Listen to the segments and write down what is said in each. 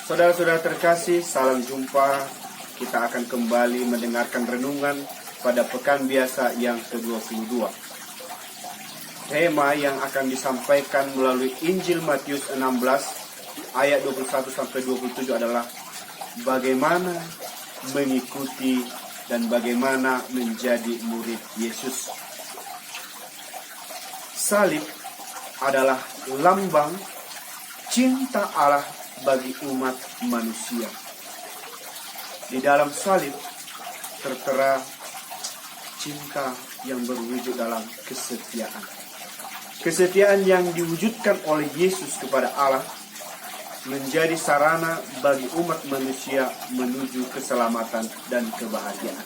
Saudara-saudara terkasih, salam jumpa. Kita akan kembali mendengarkan renungan pada pekan biasa yang ke-22. Tema yang akan disampaikan melalui Injil Matius 16 ayat 21-27 adalah bagaimana mengikuti dan bagaimana menjadi murid Yesus. Salib adalah lambang cinta Allah bagi umat manusia. Di dalam salib tertera cinta yang berwujud dalam kesetiaan. Kesetiaan yang diwujudkan oleh Yesus kepada Allah menjadi sarana bagi umat manusia menuju keselamatan dan kebahagiaan.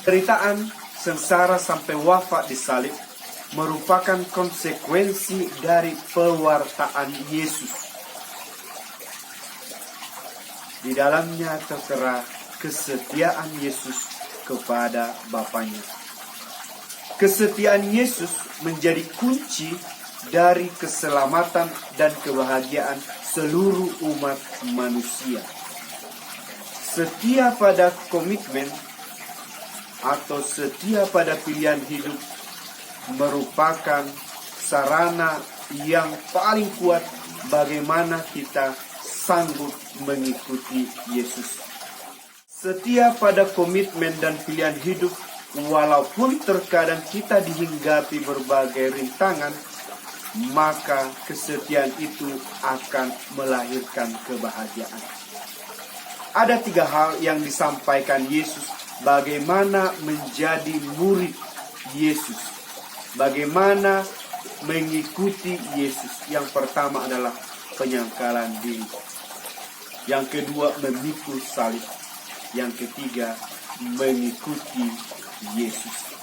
Penderitaan, sengsara sampai wafat di salib merupakan konsekuensi dari pewartaan Yesus. Di dalamnya tertera kesetiaan Yesus kepada Bapanya. Kesetiaan Yesus menjadi kunci dari keselamatan dan kebahagiaan seluruh umat manusia. Setia pada komitmen atau setia pada pilihan hidup merupakan sarana yang paling kuat bagaimana kita sanggup mengikuti Yesus. Setia pada komitmen dan pilihan hidup, walaupun terkadang kita dihinggapi berbagai rintangan, maka kesetiaan itu akan melahirkan kebahagiaan. Ada 3 hal yang disampaikan Yesus bagaimana menjadi murid Yesus. Bagaimana mengikuti Yesus. Yang pertama adalah penyangkalan diri. Yang kedua, memikul salib. Yang ketiga, mengikuti Yesus.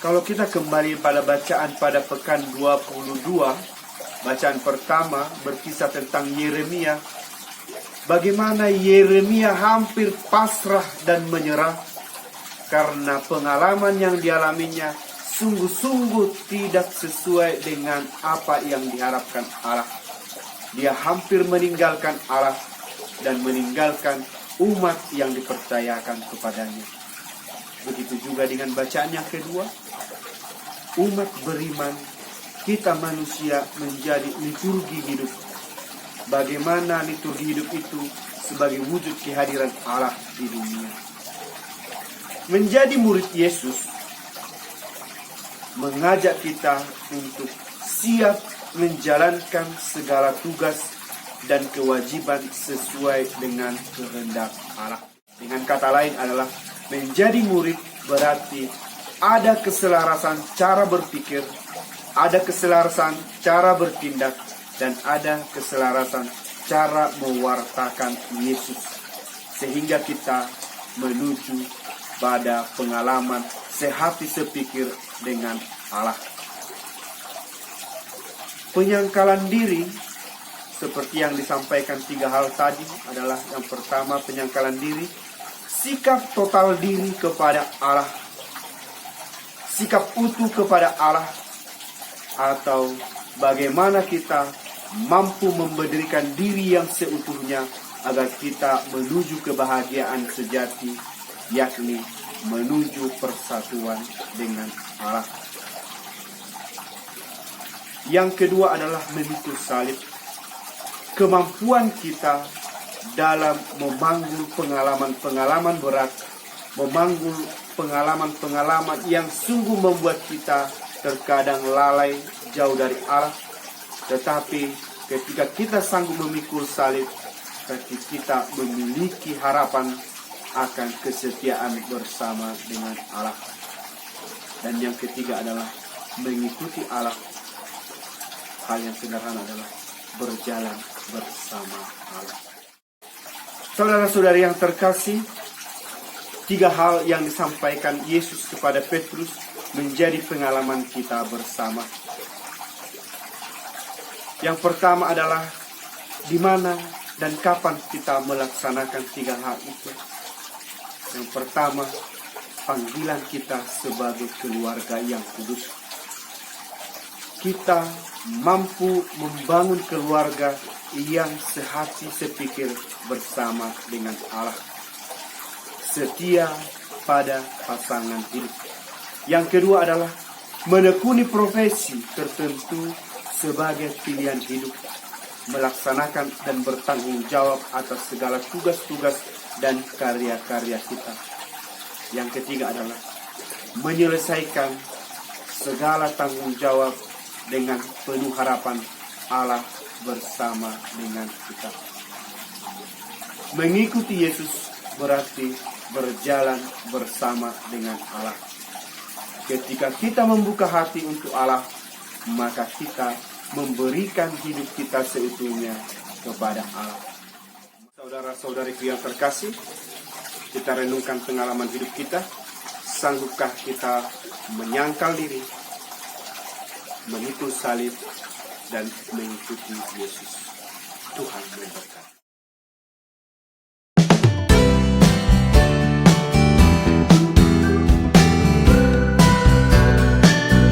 Kalau kita kembali pada bacaan pada pekan 22, bacaan pertama berkisah tentang Yeremia. Bagaimana Yeremia hampir pasrah dan menyerah karena pengalaman yang dialaminya sungguh-sungguh tidak sesuai dengan apa yang diharapkan Allah. Dia hampir meninggalkan Allah dan meninggalkan umat yang dipercayakan kepadanya. Begitu juga dengan bacaan yang kedua. Umat beriman, kita manusia menjadi liturgi hidup. Bagaimana liturgi hidup itu sebagai wujud kehadiran Allah di dunia. Menjadi murid Yesus mengajak kita untuk siap menjalankan segala tugas dan kewajiban sesuai dengan kehendak Allah. Dengan kata lain adalah menjadi murid berarti ada keselarasan cara berpikir, ada keselarasan cara bertindak, dan ada keselarasan cara mewartakan Yesus. Sehingga kita menuju pada pengalaman sehati sepikir dengan Allah. Penyangkalan diri seperti yang disampaikan 3 hal tadi adalah yang pertama penyangkalan diri, sikap total diri kepada Allah, sikap utuh kepada Allah, atau bagaimana kita mampu memberikan diri yang seutuhnya agar kita menuju kebahagiaan sejati, yakni menuju persatuan dengan Allah. Yang kedua adalah memikul salib. Kemampuan kita dalam memanggul pengalaman-pengalaman berat, memanggul pengalaman-pengalaman yang sungguh membuat kita terkadang lalai jauh dari Allah. Tetapi ketika kita sanggup memikul salib, berarti kita memiliki harapan akan kesetiaan bersama dengan Allah. Dan yang ketiga adalah mengikuti Allah. Hal yang sederhana adalah berjalan bersama Allah. Saudara-saudari yang terkasih, 3 hal yang disampaikan Yesus kepada Petrus menjadi pengalaman kita bersama. Yang pertama adalah di mana dan kapan kita melaksanakan 3 hal itu. Yang pertama, panggilan kita sebagai keluarga yang kudus. Kita mampu membangun keluarga yang sehati sepikir bersama dengan Allah. Setia pada pasangan hidup. Yang kedua adalah menekuni profesi tertentu sebagai pilihan hidup, melaksanakan dan bertanggung jawab atas segala tugas-tugas dan karya-karya kita. Yang ketiga adalah menyelesaikan segala tanggung jawab dengan penuh harapan Allah bersama dengan kita. Mengikuti Yesus berarti berjalan bersama dengan Allah. Ketika kita membuka hati untuk Allah, maka kita memberikan hidup kita seutuhnya kepada Allah. Saudara-saudariku yang terkasih, kita renungkan pengalaman hidup kita. Sanggupkah kita menyangkal diri, memikul salib, dan mengikuti Yesus? Tuhan memberkati.